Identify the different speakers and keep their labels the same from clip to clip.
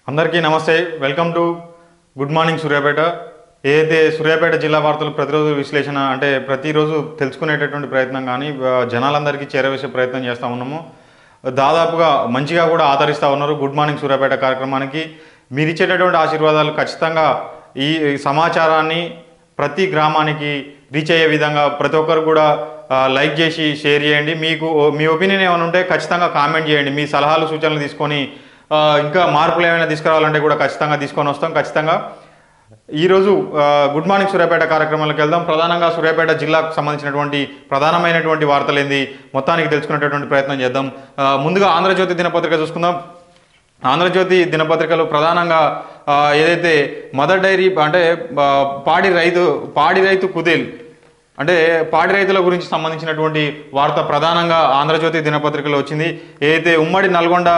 Speaker 1: అందరికీ నమస్తే. Welcome to good morning Suryapet. ఏదైతే సూర్యాపేట జిల్లా వార్తలు ప్రతిరోజు విశ్లేషణ అంటే ప్రతిరోజు తెలుసుకునేటటువంటి ప్రయత్నం కానీ జనాలందరికీ చేరవేసే ప్రయత్నం చేస్తూ ఉన్నాము. దాదాపుగా మంచిగా కూడా ఆదరిస్తూ ఉన్నారు గుడ్ మార్నింగ్ సూర్యాపేట కార్యక్రమానికి. మీరు ఇచ్చేటటువంటి ఆశీర్వాదాలు ఖచ్చితంగా ఈ సమాచారాన్ని ప్రతి గ్రామానికి రీచ్ అయ్యే విధంగా ప్రతి ఒక్కరు కూడా లైక్ చేసి షేర్ చేయండి. మీకు మీ ఒపీనియన్ ఏమైనా ఉంటే ఖచ్చితంగా కామెంట్ చేయండి. మీ సలహాలు సూచనలు తీసుకొని ఇంకా మార్పులు ఏమైనా తీసుకురావాలంటే కూడా ఖచ్చితంగా తీసుకొని వస్తాం. ఖచ్చితంగా ఈరోజు గుడ్ మార్నింగ్ సూర్యాపేట కార్యక్రమాలకు వెళ్దాం. ప్రధానంగా సూర్యాపేట జిల్లాకు సంబంధించినటువంటి ప్రధానమైనటువంటి వార్తలు ఏంది మొత్తానికి తెలుసుకునేటటువంటి ప్రయత్నం చేద్దాం. ముందుగా ఆంధ్రజ్యోతి దినపత్రిక చూసుకుందాం. ఆంధ్రజ్యోతి దినపత్రికలో ప్రధానంగా ఏదైతే మదర్ డైరీ అంటే పాడి రైతు కుదేల్ అంటే పాడి రైతుల గురించి సంబంధించినటువంటి వార్త ప్రధానంగా ఆంధ్రజ్యోతి దినపత్రికలో వచ్చింది. ఏదైతే ఉమ్మడి నల్గొండ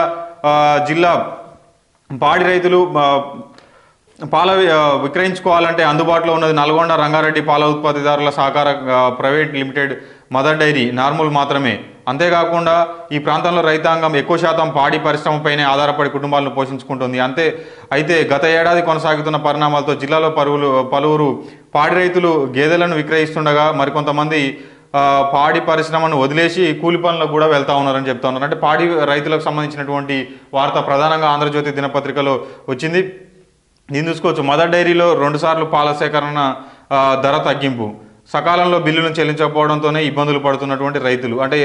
Speaker 1: జిల్లా పాడి రైతులు పాల విక్రయించుకోవాలంటే అందుబాటులో ఉన్నది నల్గొండ రంగారెడ్డి పాల ఉత్పత్తిదారుల సహకార private limited Mother Dairy normal మాత్రమే. అంతేకాకుండా ఈ ప్రాంతంలో రైతాంగం ఎక్కువ శాతం పాడి పరిశ్రమపైనే ఆధారపడి కుటుంబాలను పోషించుకుంటుంది. అయితే గత ఏడాది కొనసాగుతున్న పరిణామాలతో జిల్లాలో పలువురు పాడి రైతులు గేదెలను విక్రయిస్తుండగా మరికొంతమంది పాడి పరిశ్రమను వదిలేసి కూలి పనులకు కూడా వెళ్తా ఉన్నారని చెప్తా ఉన్నారు. అంటే పాడి రైతులకు సంబంధించినటువంటి వార్త ప్రధానంగా ఆంధ్రజ్యోతి దినపత్రికలో వచ్చింది. దీన్ని చూసుకోవచ్చు. మదర్ డైరీలో 2 సార్లు పాల సేకరణ ధర తగ్గింపు, సకాలంలో బిల్లును చెల్లించకపోవడంతోనే ఇబ్బందులు పడుతున్నటువంటి రైతులు. అంటే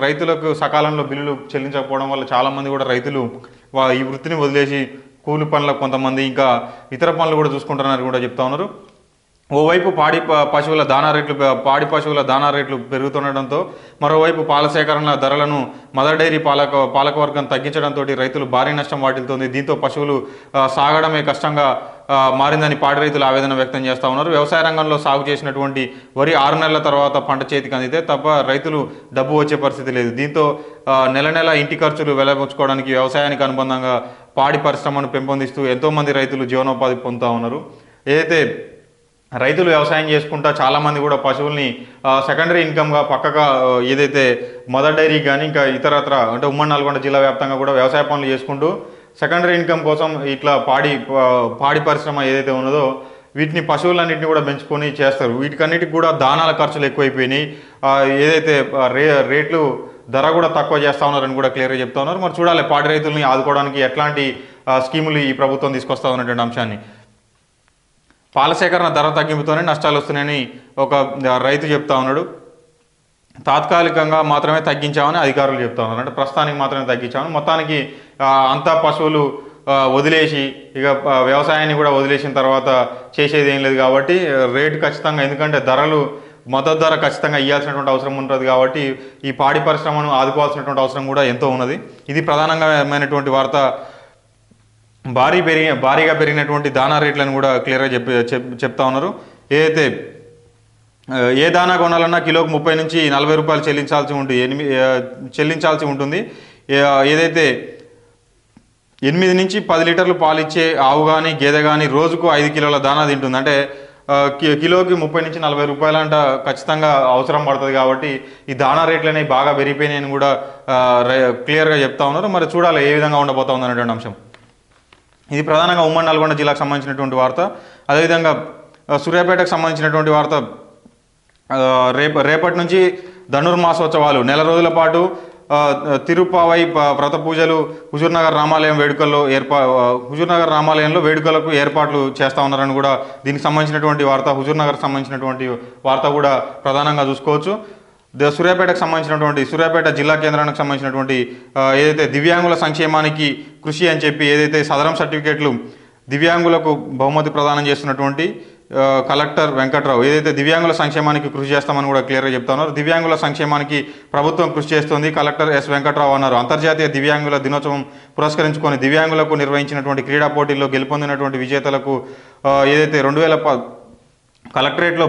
Speaker 1: రైతులకు సకాలంలో బిల్లులు చెల్లించకపోవడం వల్ల చాలామంది కూడా రైతులు ఈ వృత్తిని వదిలేసి కూలి పనులకు, కొంతమంది ఇంకా ఇతర పనులు కూడా చూసుకుంటున్నారని కూడా చెప్తా ఉన్నారు. ఓవైపు పాడి పశువుల దానా రేట్లు పెరుగుతుండటంతో మరోవైపు పాల సేకరణ ధరలను మదర్ డైరీ పాలకవర్గం తగ్గించడంతో రైతులు భారీ నష్టం వాటిల్తోంది. దీంతో పశువులు సాగడమే కష్టంగా మారిందని పాడి రైతులు ఆవేదన వ్యక్తం చేస్తూ ఉన్నారు. వ్యవసాయ రంగంలో సాగు చేసినటువంటి వరి 6 నెలల తర్వాత పంట చేతికి అందితే తప్ప రైతులు డబ్బు వచ్చే పరిస్థితి లేదు. దీంతో నెల ఇంటి ఖర్చులు వెలబుచ్చుకోవడానికి వ్యవసాయానికి అనుబంధంగా పాడి పరిశ్రమను పెంపొందిస్తూ ఎంతోమంది రైతులు జీవనోపాధి పొందుతూ ఉన్నారు. ఏదైతే రైతులు వ్యవసాయం చేసుకుంటా చాలామంది కూడా పశువుల్ని సెకండరీ ఇన్కమ్గా పక్కగా ఏదైతే మదర్ డైరీ కానీ ఇంకా ఇతరత్ర అంటే ఉమ్మడి నల్గొండ జిల్లా వ్యాప్తంగా కూడా వ్యవసాయ పనులు చేసుకుంటూ సెకండరీ ఇన్కమ్ కోసం ఇట్లా పాడి పరిశ్రమ ఏదైతే ఉన్నదో వీటిని పశువులన్నింటినీ కూడా పెంచుకొని చేస్తారు. వీటికన్నిటికి కూడా దానాల ఖర్చులు ఎక్కువైపోయినాయి. ఏదైతే రేట్లు ధర కూడా తక్కువ చేస్తూ ఉన్నారని కూడా క్లియర్గా చెప్తా ఉన్నారు. మరి చూడాలి పాడి రైతుల్ని ఆదుకోవడానికి ఎట్లాంటి స్కీములు ఈ ప్రభుత్వం తీసుకొస్తా ఉన్నటువంటి అంశాన్ని. పాల సేకరణ ధర తగ్గింపుతోనే నష్టాలు వస్తున్నాయని ఒక రైతు చెప్తా ఉన్నాడు. తాత్కాలికంగా మాత్రమే తగ్గించామని అధికారులు చెప్తా ఉన్నారు. అంటే ప్రస్తుతానికి మాత్రమే తగ్గించామని, మొత్తానికి అంతా పశువులు వదిలేసి ఇక వ్యవసాయాన్ని కూడా వదిలేసిన తర్వాత చేసేది ఏం లేదు కాబట్టి రేటు ఖచ్చితంగా, ఎందుకంటే మద్దతు ధర ఖచ్చితంగా ఇవ్వాల్సినటువంటి అవసరం ఉంటుంది కాబట్టి ఈ పాడి పరిశ్రమను ఆదుకోవాల్సినటువంటి అవసరం కూడా ఎంతో ఉన్నది. ఇది ప్రధానమైనటువంటి వార్త. భారీగా పెరిగినటువంటి దానా రేట్లను కూడా క్లియర్గా చెప్తా ఉన్నారు. ఏదైతే ఏ దానా కొనాలన్నా కిలోకు 30 నుంచి 40 రూపాయలు చెల్లించాల్సి ఉంటుంది. ఏదైతే 8 నుంచి 10 లీటర్లు పాలు ఇచ్చే ఆవు కానీ గేదె కానీ రోజుకు 5 కిలోల దానా తింటుంది. అంటే కిలోకి 30 నుంచి 40 రూపాయలంట ఖచ్చితంగా అవసరం పడుతుంది. కాబట్టి ఈ దానా రేట్లు అనేవి బాగా పెరిగిపోయినాయని కూడా క్లియర్గా చెప్తా ఉన్నారు. మరి చూడాలి ఏ విధంగా ఉండబోతా ఉంది అనేటువంటి అంశం. ఇది ప్రధానంగా ఉమ్మడి నల్గొండ జిల్లాకు సంబంధించినటువంటి వార్త. అదేవిధంగా సూర్యాపేటకు సంబంధించినటువంటి వార్త. రేపటి నుంచి ధనుర్మాసోత్సవాలు, నెల రోజుల పాటు తిరుపావై వ్రత పూజలు హుజూర్నగర్ రామాలయంలో వేడుకలకు ఏర్పాట్లు చేస్తూ ఉన్నారని కూడా దీనికి సంబంధించినటువంటి వార్త. హుజూర్నగర్ సంబంధించినటువంటి వార్త కూడా ప్రధానంగా చూసుకోవచ్చు. సూర్యాపేటకు సంబంధించినటువంటి సూర్యాపేట జిల్లా కేంద్రానికి సంబంధించినటువంటి ఏదైతే దివ్యాంగుల సంక్షేమానికి కృషి అని చెప్పి ఏదైతే సదరం సర్టిఫికేట్లు దివ్యాంగులకు బహుమతి ప్రదానం చేస్తున్నటువంటి కలెక్టర్ వెంకట్రావు ఏదైతే దివ్యాంగుల సంక్షేమానికి కృషి చేస్తామని కూడా క్లియర్గా చెప్తా ఉన్నారు. దివ్యాంగుల సంక్షేమానికి ప్రభుత్వం కృషి చేస్తుంది కలెక్టర్ ఎస్ వెంకట్రావు అన్నారు. అంతర్జాతీయ దివ్యాంగుల దినోత్సవం పురస్కరించుకొని దివ్యాంగులకు నిర్వహించినటువంటి క్రీడా పోటీల్లో గెలుపొందినటువంటి విజేతలకు ఏదైతే 2010 కలెక్టరేట్లో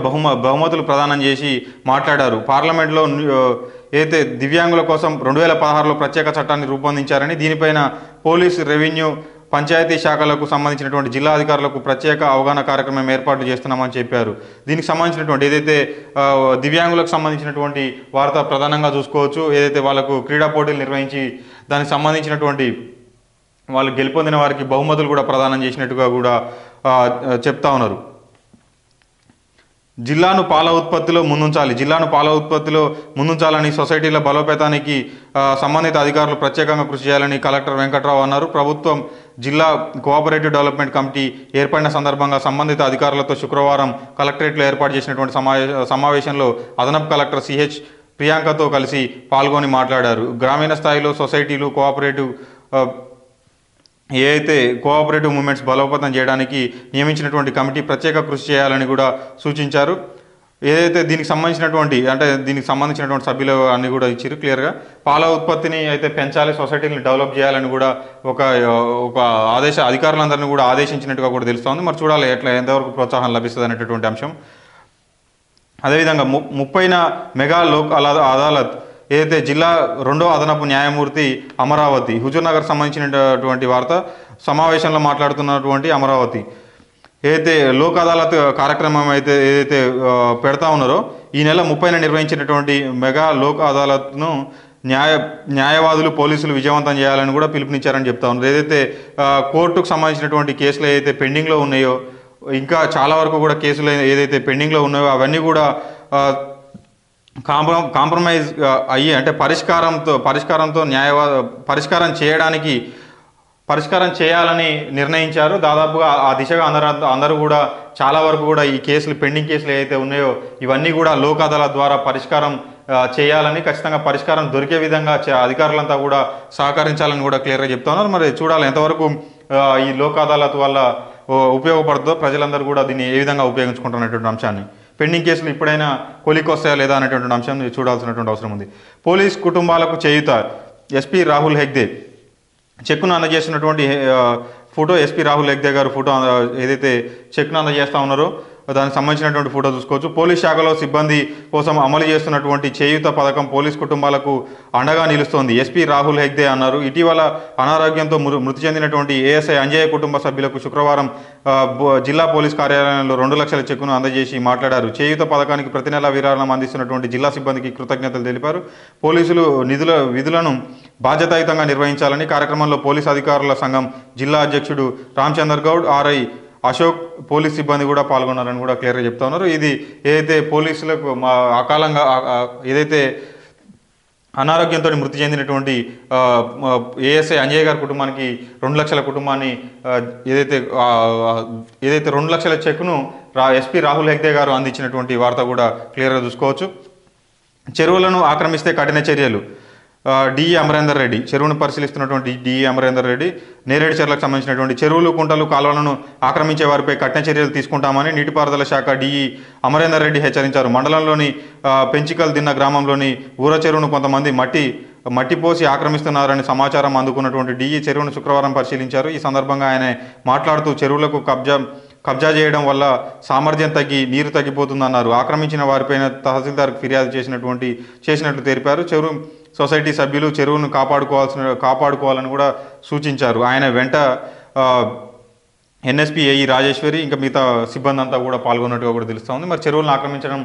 Speaker 1: బహుమతులు ప్రదానం చేసి మాట్లాడారు. పార్లమెంట్లో ఏదైతే దివ్యాంగుల కోసం 2016లో ప్రత్యేక చట్టాన్ని రూపొందించారని, దీనిపైన పోలీసు, రెవెన్యూ, పంచాయతీ శాఖలకు సంబంధించినటువంటి జిల్లా అధికారులకు ప్రత్యేక అవగాహన కార్యక్రమం ఏర్పాటు చేస్తున్నామని చెప్పారు. దీనికి సంబంధించినటువంటి ఏదైతే దివ్యాంగులకు సంబంధించినటువంటి వార్త ప్రధానంగా చూసుకోవచ్చు. ఏదైతే వాళ్ళకు క్రీడా పోటీలు నిర్వహించి దానికి సంబంధించినటువంటి వాళ్ళు గెలుపొందిన వారికి బహుమతులు కూడా ప్రదానం చేసినట్టుగా కూడా చెప్తా ఉన్నారు. జిల్లాను పాల ఉత్పత్తిలో ముందుంచాలని సొసైటీల బలోపేతానికి సంబంధిత అధికారులు ప్రత్యేకంగా కృషి చేయాలని కలెక్టర్ వెంకట్రావు అన్నారు. ప్రభుత్వం జిల్లా కోఆపరేటివ్ డెవలప్మెంట్ కమిటీ ఏర్పడిన సందర్భంగా సంబంధిత అధికారులతో శుక్రవారం కలెక్టరేట్లో ఏర్పాటు చేసినటువంటి సమావేశంలో అదనపు కలెక్టర్ సిహెచ్ ప్రియాంకతో కలిసి పాల్గొని మాట్లాడారు. గ్రామీణ స్థాయిలో సొసైటీలు కోఆపరేటివ్ మూవ్మెంట్స్ బలోపేతం చేయడానికి నియమించినటువంటి కమిటీ ప్రత్యేక కృషి చేయాలని కూడా సూచించారు. ఏదైతే దీనికి సంబంధించినటువంటి సభ్యులు అన్ని కూడా ఇచ్చారు క్లియర్గా. పాల ఉత్పత్తిని అయితే పెంచాలి, సొసైటీని డెవలప్ చేయాలని కూడా ఒక అధికారులందరినీ కూడా ఆదేశించినట్టుగా కూడా తెలుస్తోంది. మరి చూడాలి ఎంతవరకు ప్రోత్సాహం లభిస్తుంది అనేటటువంటి అంశం. అదేవిధంగా 30వ మెగా లోక్ అదాలత్ ఏదైతే జిల్లా 2వ అదనపు న్యాయమూర్తి అమరావతి హుజూర్నగర్ సంబంధించినటువంటి వార్త. సమావేశంలో మాట్లాడుతున్నటువంటి అమరావతి ఏదైతే లోక్ అదాలత్ కార్యక్రమం ఏదైతే పెడతా ఉన్నారో ఈ నెల 30న నిర్వహించినటువంటి మెగా లోక్ అదాలత్ను న్యాయవాదులు పోలీసులు విజయవంతం చేయాలని కూడా పిలుపునిచ్చారని చెప్తా ఉన్నారు. ఏదైతే కోర్టుకు సంబంధించినటువంటి కేసులు ఏదైతే పెండింగ్లో ఉన్నాయో, ఇంకా చాలా వరకు కూడా కేసులు ఏదైతే పెండింగ్లో ఉన్నాయో అవన్నీ కూడా కాంప్రమైజ్ అయ్యి అంటే పరిష్కారం చేయాలని నిర్ణయించారు. దాదాపుగా ఆ దిశగా అందరూ కూడా చాలా వరకు కూడా ఈ పెండింగ్ కేసులు ఏవైతే ఉన్నాయో ఇవన్నీ కూడా లోక్ అదాలత్ ద్వారా పరిష్కారం చేయాలని, ఖచ్చితంగా పరిష్కారం దొరికే విధంగా అధికారులంతా కూడా సహకరించాలని కూడా క్లియర్గా చెప్తా ఉన్నారు. మరి చూడాలి ఎంతవరకు ఈ లోక్ అదాలత్ వల్ల ఉపయోగపడుతుందో, ప్రజలందరూ కూడా దీన్ని ఏ విధంగా ఉపయోగించుకుంటున్నటువంటి అంశాన్ని. పెండింగ్ కేసులు ఇప్పుడైనా కొలికొస్తాయా లేదా అనేటువంటి అంశాన్ని చూడాల్సినటువంటి అవసరం ఉంది. పోలీస్ కుటుంబాలకు చేయూత ఎస్పీ రాహుల్ హెగ్దే చెక్కును అందజేసినటువంటి ఫోటో. ఎస్పీ రాహుల్ హెగ్దే గారు ఫోటో ఏదైతే చెక్ను అందజేస్తూ ఉన్నారో దానికి సంబంధించినటువంటి ఫోటో చూసుకోవచ్చు. పోలీస్ శాఖలో సిబ్బంది కోసం అమలు చేస్తున్నటువంటి చేయూత పథకం పోలీస్ కుటుంబాలకు అండగా నిలుస్తోంది ఎస్పీ రాహుల్ హెగ్దే అన్నారు. ఇటీవల అనారోగ్యంతో మృతి చెందినటువంటి ఏఎస్ఐ అంజయ్య కుటుంబ సభ్యులకు శుక్రవారం జిల్లా పోలీస్ కార్యాలయంలో 2 లక్షల చెక్కును అందజేసి మాట్లాడారు. చేయూత పథకానికి ప్రతి నెల విరాళం అందిస్తున్నటువంటి జిల్లా సిబ్బందికి కృతజ్ఞతలు తెలిపారు. పోలీసులు విధులను బాధ్యతాయుతంగా నిర్వహించాలని కార్యక్రమంలో పోలీస్ అధికారుల సంఘం జిల్లా అధ్యక్షుడు రామచందర్ గౌడ్, ఆర్ఐ అశోక్, పోలీస్ సిబ్బంది కూడా పాల్గొన్నారని కూడా క్లియర్గా చెప్తా ఉన్నారు. ఇది ఏదైతే పోలీసులకు అకాలంగా ఏదైతే అనారోగ్యంతో మృతి చెందినటువంటి ఏఎస్ఐ అంజయ్య గారి కుటుంబానికి 2 లక్షల కుటుంబాన్ని ఏదైతే 2 లక్షల చెక్ను ఎస్పీ రాహుల్ హెగ్దే గారు అందించినటువంటి వార్త కూడా క్లియర్గా చూసుకోవచ్చు. చెరువులను ఆక్రమిస్తే కఠిన చర్యలు. డిఈ అమరేందర్ రెడ్డి చెరువును పరిశీలిస్తున్నటువంటి డిఈ అమరేందర్ రెడ్డి నేరేడు చెరువులకు సంబంధించినటువంటి చెరువులు, కుంటలు, కాలువలను ఆక్రమించే వారిపై కఠిన చర్యలు తీసుకుంటామని నీటిపారుదల శాఖ డిఈ అమరేందర్ రెడ్డి హెచ్చరించారు. మండలంలోని పెంచికల్ దిన్న గ్రామంలోని ఊర చెరువును కొంతమంది మట్టి పోసి ఆక్రమిస్తున్నారని సమాచారం అందుకున్నటువంటి డిఈ చెరువును శుక్రవారం పరిశీలించారు. ఈ సందర్భంగా ఆయన మాట్లాడుతూ చెరువులకు కబ్జా చేయడం వల్ల సామర్థ్యం తగ్గి నీరు తగ్గిపోతుందన్నారు. ఆక్రమించిన వారిపైన తహసీల్దార్కు ఫిర్యాదు చేసినట్లు తెలిపారు. చెరువు సొసైటీ సభ్యులు చెరువును కాపాడుకోవాలని కూడా సూచించారు. ఆయన వెంట ఎన్ఎస్పీ ఏఈ రాజేశ్వరి ఇంకా మిగతా సిబ్బంది అంతా కూడా పాల్గొన్నట్టుగా కూడా తెలుస్తూ ఉంది. మరి చెరువులను ఆక్రమించడం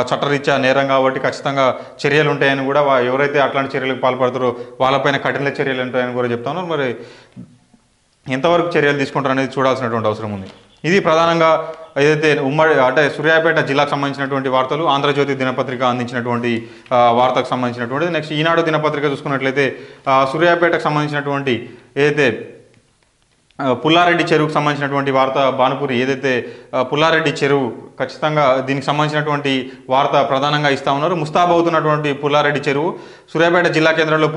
Speaker 1: చట్టరీత్యా నేరం కాబట్టి ఖచ్చితంగా చర్యలు ఉంటాయని కూడా ఎవరైతే అట్లాంటి చర్యలకు పాల్పడతారో వాళ్ళపైన కఠిన చర్యలు ఉంటాయని కూడా చెప్తా ఉన్నారు. మరి ఎంతవరకు చర్యలు తీసుకుంటారు అనేది చూడాల్సినటువంటి అవసరం ఉంది. ఇది ప్రధానంగా ఏదైతే అంటే సూర్యాపేట జిల్లాకు సంబంధించినటువంటి వార్తలు. ఆంధ్రజ్యోతి దినపత్రిక అందించినటువంటి వార్తకు సంబంధించినటువంటి. నెక్స్ట్ ఈనాడు దినపత్రిక చూసుకున్నట్లయితే సూర్యాపేటకు సంబంధించినటువంటి ఏదైతే పుల్లారెడ్డి చెరువుకు సంబంధించినటువంటి వార్త భానుపురి ఏదైతే పుల్లారెడ్డి చెరువు ఖచ్చితంగా దీనికి సంబంధించినటువంటి వార్త ప్రధానంగా ఇస్తా ఉన్నారు. ముస్తాబవుతున్నటువంటి పుల్లారెడ్డి చెరువు సూర్యాపేట జిల్లా కేంద్రంలో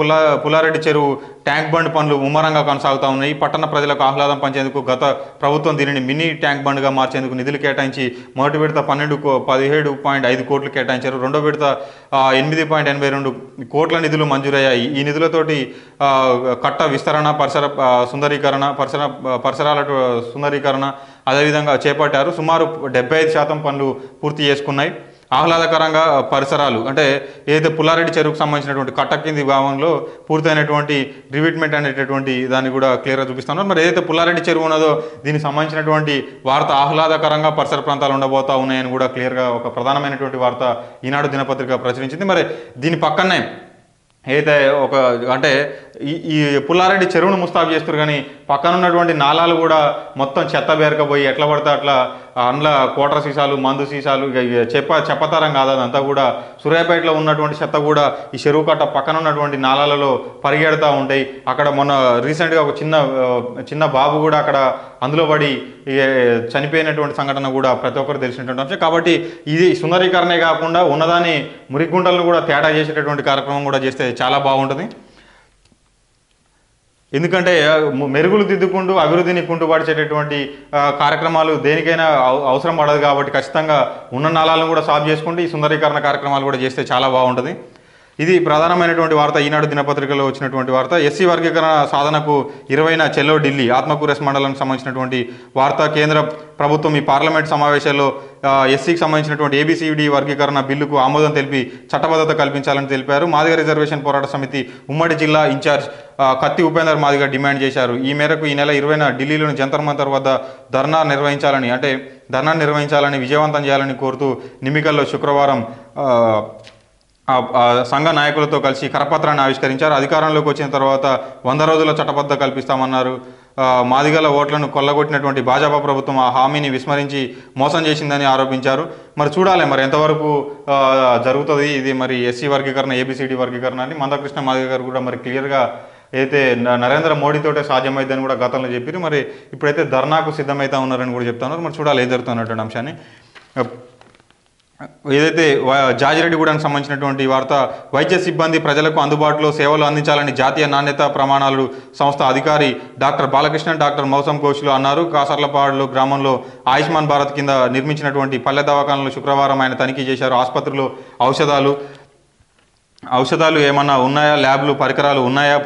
Speaker 1: పుల్లారెడ్డి చెరువు ట్యాంక్ బండ్ పనులు ముమ్మరంగా కొనసాగుతూ ఉన్నాయి. పట్టణ ప్రజలకు ఆహ్లాదం పంచేందుకు గత ప్రభుత్వం దీనిని మినీ ట్యాంక్ బండ్గా మార్చేందుకు నిధులు కేటాయించి మొదటి విడత 17.5 కోట్లు కేటాయించారు. రెండో విడత 8.82 కోట్ల నిధులు మంజూరయ్యాయి. ఈ నిధులతోటి కట్ట విస్తరణ, పరిసరాల సుందరీకరణ అదేవిధంగా చేపట్టారు. సుమారు 75% పనులు పూర్తి చేసుకున్నాయి. ఆహ్లాదకరంగా పరిసరాలు అంటే ఏదైతే పుల్లారెడ్డి చెరువుకు సంబంధించినటువంటి కట్ట కింది భాగంలో పూర్తయినటువంటి రివిట్మెంట్ అనేటటువంటి దాన్ని కూడా క్లియర్గా చూపిస్తున్నారు. మరి ఏదైతే పుల్లారెడ్డి చెరువు ఉన్నదో దీనికి సంబంధించినటువంటి వార్త ఆహ్లాదకరంగా పరిసర ప్రాంతాలు ఉండబోతా ఉన్నాయని కూడా క్లియర్గా ఒక ప్రధానమైనటువంటి వార్త ఈనాడు దినపత్రిక ప్రచురించింది. మరి దీని పక్కనే అయితే ఒక అంటే ఈ పుల్లారెడ్డి చెరువును ముస్తాబు చేస్తారు, కానీ పక్కన ఉన్నటువంటి నాలాలు కూడా మొత్తం చెత్త బేరకపోయి ఎట్లా పడితే అట్లా అందులో కోటర్ సీసాలు, మందు సీసాలు, చెప్పతరం కాదు అదంతా కూడా. సూర్యాపేటలో ఉన్నటువంటి చెత్త కూడా ఈ చెరువు కట్ట పక్కన ఉన్నటువంటి నాలాలలో పరిగెడుతూ ఉంటాయి. అక్కడ మొన్న రీసెంట్గా ఒక చిన్న బాబు కూడా అక్కడ అందులో పడి చనిపోయినటువంటి సంఘటన కూడా ప్రతి ఒక్కరు తెలిసినటువంటి అంశం. కాబట్టి ఇది సుందరీకరణే కాకుండా ఉన్నదాన్ని మురిగుంటలను కూడా తేడా చేసేటటువంటి కార్యక్రమం కూడా చేస్తే చాలా బాగుంటుంది. ఎందుకంటే మెరుగులు దిద్దుకుంటూ అభివృద్ధిని కుంటుపడిచేటటువంటి కార్యక్రమాలు దేనికైనా అవసరం పడదు. కాబట్టి ఖచ్చితంగా ఉన్న నాళాలను కూడా సాల్వ్ చేసుకుంటూ ఈ సుందరీకరణ కార్యక్రమాలు కూడా చేస్తే చాలా బాగుంటుంది. ఇది ప్రధానమైనటువంటి వార్త, ఈనాడు దినపత్రికలో వచ్చినటువంటి వార్త. ఎస్సీ వర్గీకరణ సాధనకు 20న చెల్లో ఢిల్లీ, ఆత్మకూరు మండలానికి సంబంధించినటువంటి వార్త. కేంద్ర ప్రభుత్వం ఈ పార్లమెంట్ సమావేశాల్లో ఎస్సీకి సంబంధించినటువంటి ఏబిసిడి వర్గీకరణ బిల్లుకు ఆమోదం తెలిపి చట్టబద్ధత కల్పించాలని తెలిపారు. మాదిగ రిజర్వేషన్ పోరాట సమితి ఉమ్మడి జిల్లా ఇన్ఛార్జ్ కత్తి ఉపేందర్ మాదిగ డిమాండ్ చేశారు. ఈ మేరకు ఈ నెల 20న ఢిల్లీలోని జంతర్ మంతర్ వద్ద ధర్నా నిర్వహించాలని విజయవంతం చేయాలని కోరుతూ నిమికల్లో శుక్రవారం సంఘ నాయకులతో కలిసి కరపత్రాన్ని ఆవిష్కరించారు. అధికారంలోకి వచ్చిన తర్వాత 100 రోజుల చట్టబద్ధ కల్పిస్తామన్నారు. మాదిగల ఓట్లను కొల్లగొట్టినటువంటి భాజపా ప్రభుత్వం ఆ హామీని విస్మరించి మోసం చేసిందని ఆరోపించారు. మరి చూడాలి మరి ఎంతవరకు జరుగుతుంది ఇది. మరి ఎస్సీ వర్గీకరణ, ఏబిసిడి వర్గీకరణ అని మందకృష్ణ మాదిగ గారు కూడా మరి క్లియర్గా అయితే నరేంద్ర మోడీతోటే సాధ్యమైందని కూడా గతంలో చెప్పారు. మరి ఇప్పుడైతే ధర్నాకు సిద్ధమైతే ఉన్నారని కూడా చెప్తున్నారు. మరి చూడాలి ఏం జరుగుతున్నటువంటి అంశాన్ని. ఏదైతే జాజిరెడ్డిగూడెంకి సంబంధించినటువంటి వార్త. వైద్య సిబ్బంది ప్రజలకు అందుబాటులో సేవలు అందించాలని జాతీయ నాణ్యత ప్రమాణాలు సంస్థ అధికారి డాక్టర్ బాలకృష్ణన్, డాక్టర్ మౌసం ఘోష్లు అన్నారు. కాసర్లపాడు గ్రామంలో ఆయుష్మాన్ భారత్ కింద నిర్మించినటువంటి పల్లె దవాఖానలు శుక్రవారం ఆయన తనిఖీ చేశారు. ఆసుపత్రిలో ఔషధాలు ఏమన్నా ఉన్నాయా, ల్యాబ్లు పరికరాలు ఉన్నాయా,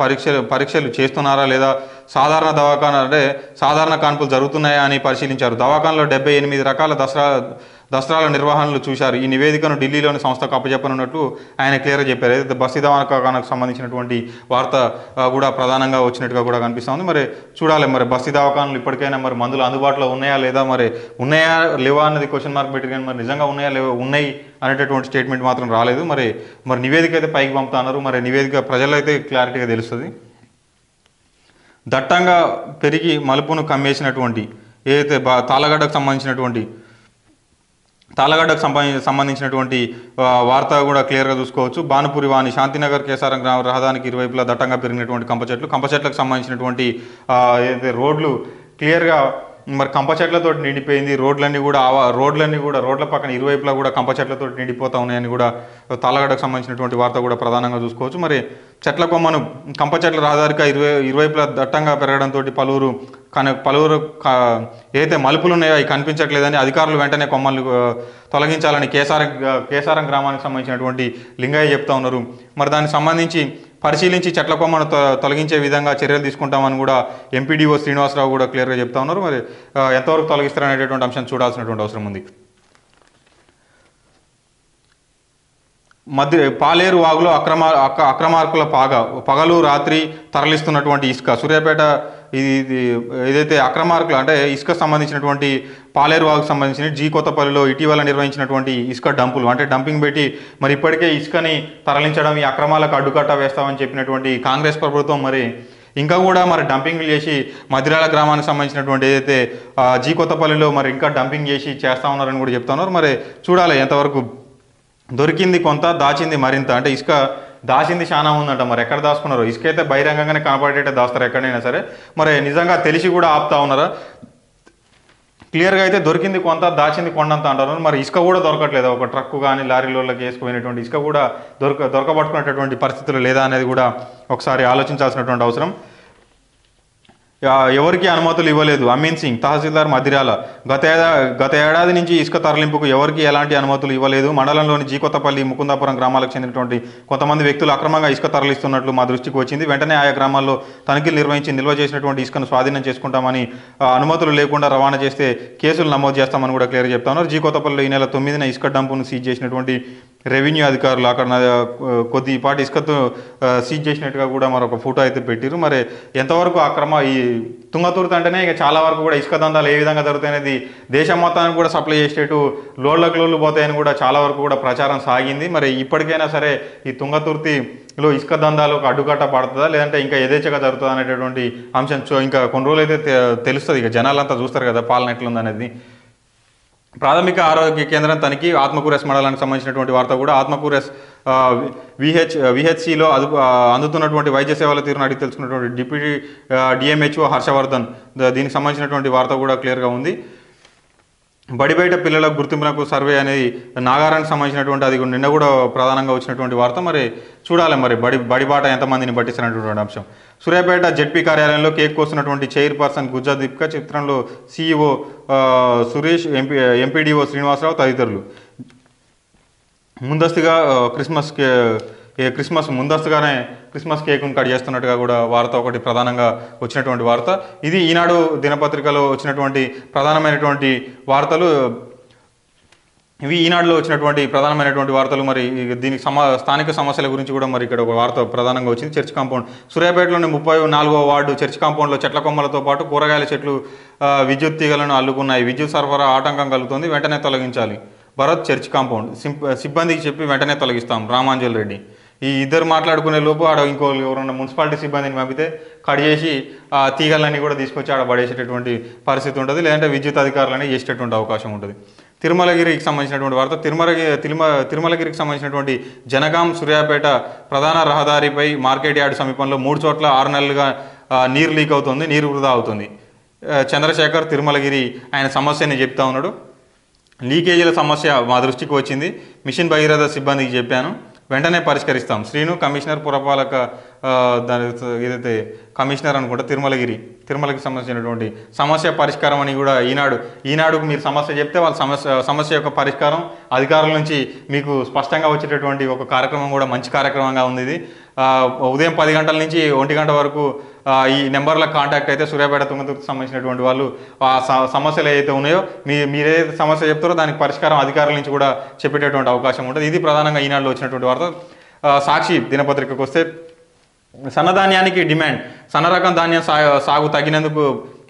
Speaker 1: పరీక్షలు చేస్తున్నారా లేదా, సాధారణ దవాఖాన అంటే సాధారణ కాన్పులు జరుగుతున్నాయా అని పరిశీలించారు. దవాఖానలో 78 రకాల దసరాల నిర్వహణలు చూశారు. ఈ నివేదికను ఢిల్లీలోని సంస్థకు అప్పచెప్పనున్నట్లు ఆయన క్లియర్గా చెప్పారు. అయితే బస్తీ దవాఖానకు సంబంధించినటువంటి వార్త కూడా ప్రధానంగా వచ్చినట్టుగా కూడా కనిపిస్తుంది. మరి చూడాలి మరి బస్తీ దవాఖానలు ఇప్పటికైనా మరి మందులు అందుబాటులో ఉన్నాయా లేదా, మరి ఉన్నాయా లేవా అన్నది క్వశ్చన్ మార్క్ పెట్టి, కానీ మరి నిజంగా ఉన్నాయా లేవా, ఉన్నాయి అనేటటువంటి స్టేట్మెంట్ మాత్రం రాలేదు. మరి నివేదిక అయితే పైకి పంపుతున్నారు. మరి నివేదిక ప్రజలైతే క్లారిటీగా తెలుస్తుంది. దట్టంగా పెరిగి మలుపును కమ్మేసినటువంటి ఏదైతే తాళ్ళగడ్డకు సంబంధించినటువంటి వార్త కూడా క్లియర్గా చూసుకోవచ్చు. భానుపురి వాణి, శాంతినగర్ కేసారం గ్రామ రహదారికి ఇరువైపులా దట్టంగా పెరిగినటువంటి కంప చెట్లకు సంబంధించినటువంటి ఏదైతే రోడ్లు క్లియర్గా మరి కంప చెట్లతో నిండిపోయింది. రోడ్ల పక్కన ఇరువైపులా కూడా కంప చెట్లతో నిండిపోతా ఉన్నాయని కూడా తాళ్ళగడ్డకు సంబంధించినటువంటి వార్త కూడా ప్రధానంగా చూసుకోవచ్చు. మరి చెట్ల కొమ్మను కంప చెట్ల రహదారికి ఇరువైపులా దట్టంగా పెరగడంతో పలువురు ఏదైతే మలుపులు ఉన్నాయో అవి కనిపించట్లేదని అధికారులు వెంటనే కొమ్మలు తొలగించాలని కేసారం గ్రామానికి సంబంధించినటువంటి లింగయ్య చెప్తా ఉన్నారు. మరి దానికి సంబంధించి పరిశీలించి చెట్ల కొమ్మను తొలగించే విధంగా చర్యలు తీసుకుంటామని కూడా ఎంపీడీఓ శ్రీనివాసరావు కూడా క్లియర్గా చెప్తా ఉన్నారు. మరి ఎంతవరకు తొలగిస్తారనేటటువంటి అంశం చూడాల్సినటువంటి అవసరం ఉంది. పాలేరు వాగులో అక్రమార్కుల పగలు రాత్రి తరలిస్తున్నటువంటి ఇసుక. సూర్యాపేట ఏదైతే అక్రమార్కులు అంటే ఇసుక సంబంధించినటువంటి పాలేరు వాగుకు సంబంధించిన జీ కొత్తపల్లిలో ఇటీవల నిర్వహించినటువంటి ఇసుక డంపులు అంటే డంపింగ్ పెట్టి మరి ఇప్పటికే ఇసుకని తరలించడం, ఈ అక్రమాలకు అడ్డుకట్ట వేస్తామని చెప్పినటువంటి కాంగ్రెస్ ప్రభుత్వం మరి ఇంకా కూడా మరి డంపింగ్లు చేసి మధిరాల గ్రామానికి సంబంధించినటువంటి ఏదైతే జీ కొత్తపల్లిలో మరి ఇంకా డంపింగ్ చేసి చేస్తా ఉన్నారని కూడా చెప్తా ఉన్నారు. మరి చూడాలి ఎంతవరకు. దొరికింది కొంత, దాచింది మరింత. అంటే ఇసుక దాచింది చాలా ఉందంట. మరి ఎక్కడ దాచుకున్నారు? ఇసుక అయితే బహిరంగంగానే కనపడేటే దాస్తారు ఎక్కడైనా సరే. మరి నిజంగా తెలిసి కూడా ఆపుతా ఉన్నారా? క్లియర్గా అయితే దొరికింది కొంత, దాచింది కొండంత అంటారు. మరి ఇసుక కూడా దొరకట్లేదు. ఒక ట్రక్కు కానీ లారీలోకి వేసుకుపోయినటువంటి ఇసుక కూడా దొరకబట్టుకునేటటువంటి పరిస్థితులు లేదా అనేది కూడా ఒకసారి ఆలోచించాల్సినటువంటి అవసరం. ఎవరికి అనుమతులు ఇవ్వలేదు అమీన్ సింగ్, తహసీల్దార్ మధిరాల. గత ఏడాది నుంచి ఇసుక తరలింపుకు ఎవరికి ఎలాంటి అనుమతులు ఇవ్వలేదు. మండలంలోని జీ కొత్తపల్లి, ముకుందాపురం గ్రామాలకు చెందినటువంటి కొంతమంది వ్యక్తులు అక్రమంగా ఇసుక తరలిస్తున్నట్లు మా దృష్టికి వచ్చింది. వెంటనే ఆయా గ్రామాల్లో తనిఖీలు నిర్వహించి నిల్వ చేసినటువంటి ఇసుకను స్వాధీనం చేసుకుంటామని, అనుమతులు లేకుండా రవాణా చేస్తే కేసులు నమోదు చేస్తామని కూడా క్లియర్ చెప్తా ఉన్నారు. జీ కొత్తపల్లిలో ఈ నెల 9న ఇసుక డంపును సీజ్ చేసినటువంటి రెవెన్యూ అధికారులు అక్కడ కొద్దిపాటి ఇసుకతో సీజ్ చేసినట్టుగా కూడా మరొక ఫోటో అయితే పెట్టారు. మరి ఎంతవరకు ఈ తుంగతుర్తి అంటేనే ఇక చాలా వరకు కూడా ఇసుక దందాలు ఏ విధంగా జరుగుతాయనేది దేశం మొత్తానికి కూడా సప్లై చేసేటట్టు లోడ్లకు లోడ్లు పోతాయని కూడా చాలా వరకు కూడా ప్రచారం సాగింది. మరి ఇప్పటికైనా సరే ఈ తుంగతుర్తిలో ఇసుక దందాలకు అడ్డుకట్ట పడుతుందా, లేదంటే ఇంకా యథేచ్ఛగా జరుగుతుందా అనేటటువంటి అంశం ఇంకా కొన్ని రోజులు అయితే తెలుస్తుంది. ఇక జనాలంతా చూస్తారు కదా పాలన ఎట్లుందనేది. ప్రాథమిక ఆరోగ్య కేంద్రం తనిఖీ ఆత్మకూరెస్ మండలానికి సంబంధించినటువంటి వార్త కూడా ఆత్మకూరెస్ విహెచ్సిలో అందుతున్నటువంటి వైద్య సేవల తీరును అడిగి తెలుసుకున్నటువంటి డిప్యూటీ డిఎంహెచ్ఓ హర్షవర్ధన్ దీనికి సంబంధించినటువంటి వార్త కూడా క్లియర్గా ఉంది. బడి బయట పిల్లల గుర్తింపునకు సర్వే అనేది నాగారానికి సంబంధించినటువంటి అది నిన్న కూడా ప్రధానంగా వచ్చినటువంటి వార్త. మరి చూడాలి మరి బడి బాట ఎంతమందిని పట్టిస్తున్నటువంటి అంశం. సూర్యాపేట జెడ్పీ కార్యాలయంలో కేక్ కోస్తున్నటువంటి చైర్పర్సన్ గుజ్జా దీపిక, చిత్రంలో సిఇఓ సురేష్, ఎంపీడీఓ శ్రీనివాసరావు తదితరులు. ముందస్తుగానే క్రిస్మస్ కేకును కట్ చేస్తున్నట్టుగా కూడా వార్త ఒకటి ప్రధానంగా వచ్చినటువంటి వార్త. ఇది ఈనాడు దినపత్రికలో వచ్చినటువంటి ప్రధానమైనటువంటి వార్తలు. ఇవి ఈనాడులో వచ్చినటువంటి ప్రధానమైనటువంటి వార్తలు. మరి దీనికి స్థానిక సమస్యల గురించి కూడా మరి ఇక్కడ ఒక వార్త ప్రధానంగా వచ్చింది. చర్చ్ కాంపౌండ్ సూర్యాపేటలోని 34వ వార్డు చర్చ్ కాంపౌండ్లో చెట్ల కొమ్మలతో పాటు కూరగాయల చెట్లు విద్యుత్ తీగలను అల్లుకున్నాయి. విద్యుత్ సరఫరా ఆటంకం కలుగుతుంది, వెంటనే తొలగించాలి. భరత్ చర్చ్ కాంపౌండ్ సిబ్బందికి చెప్పి వెంటనే తొలగిస్తాం. రామాంజల్ రెడ్డి. ఈ ఇద్దరు మాట్లాడుకునే లోపు ఆడ ఎవరన్నా మున్సిపాలిటీ సిబ్బందిని పంపితే కట్ చేసి ఆ తీగలన్నీ కూడా తీసుకొచ్చి ఆడ పడేసేటటువంటి పరిస్థితి ఉంటుంది, లేదంటే విద్యుత్ అధికారులని చేసేటటువంటి అవకాశం ఉంటుంది. తిరుమలగిరికి సంబంధించినటువంటి వార్త. తిరుమలగిరికి సంబంధించినటువంటి జనగాం సూర్యాపేట ప్రధాన రహదారిపై మార్కెట్ యార్డ్ సమీపంలో 3 చోట్ల 6 నెలలుగా నీరు లీక్ అవుతుంది, నీరు వృధా అవుతుంది. చంద్రశేఖర్ తిరుమలగిరి ఆయన సమస్యని చెప్తా ఉన్నాడు. లీకేజీల సమస్య మా దృష్టికి వచ్చింది, మిషన్ భగీరథ సిబ్బందికి చెప్పాను, వెంటనే పరిష్కరిస్తాం. శ్రీను కమిషనర్ పురపాలక ఏదైతే కమిషనర్ అనుకుంటా తిరుమలకి సంబంధించినటువంటి సమస్య పరిష్కారం అని కూడా ఈనాడుకు మీరు సమస్య చెప్తే వాళ్ళ సమస్య యొక్క పరిష్కారం అధికారుల నుంచి మీకు స్పష్టంగా వచ్చేటటువంటి ఒక కార్యక్రమం కూడా మంచి కార్యక్రమంగా ఉంది. ఇది ఉదయం 10 గంటల నుంచి 1 గంట వరకు ఈ నెంబర్లకు కాంటాక్ట్ అయితే సూర్యాపేట తుంగతుర్తికి సంబంధించినటువంటి వాళ్ళు ఆ సమస్యలు ఏదైతే ఉన్నాయో మీరేదైతే సమస్య చెప్తారో దానికి పరిష్కారం అధికారుల నుంచి కూడా చెప్పేటటువంటి అవకాశం ఉంటుంది. ఇది ప్రధానంగా ఈనాడులో వచ్చినటువంటి వార్త. సాక్షి దినపత్రికకు వస్తే సన్నధాన్యానికి డిమాండ్. సన్న రకం ధాన్యం సాగు తగినందుకు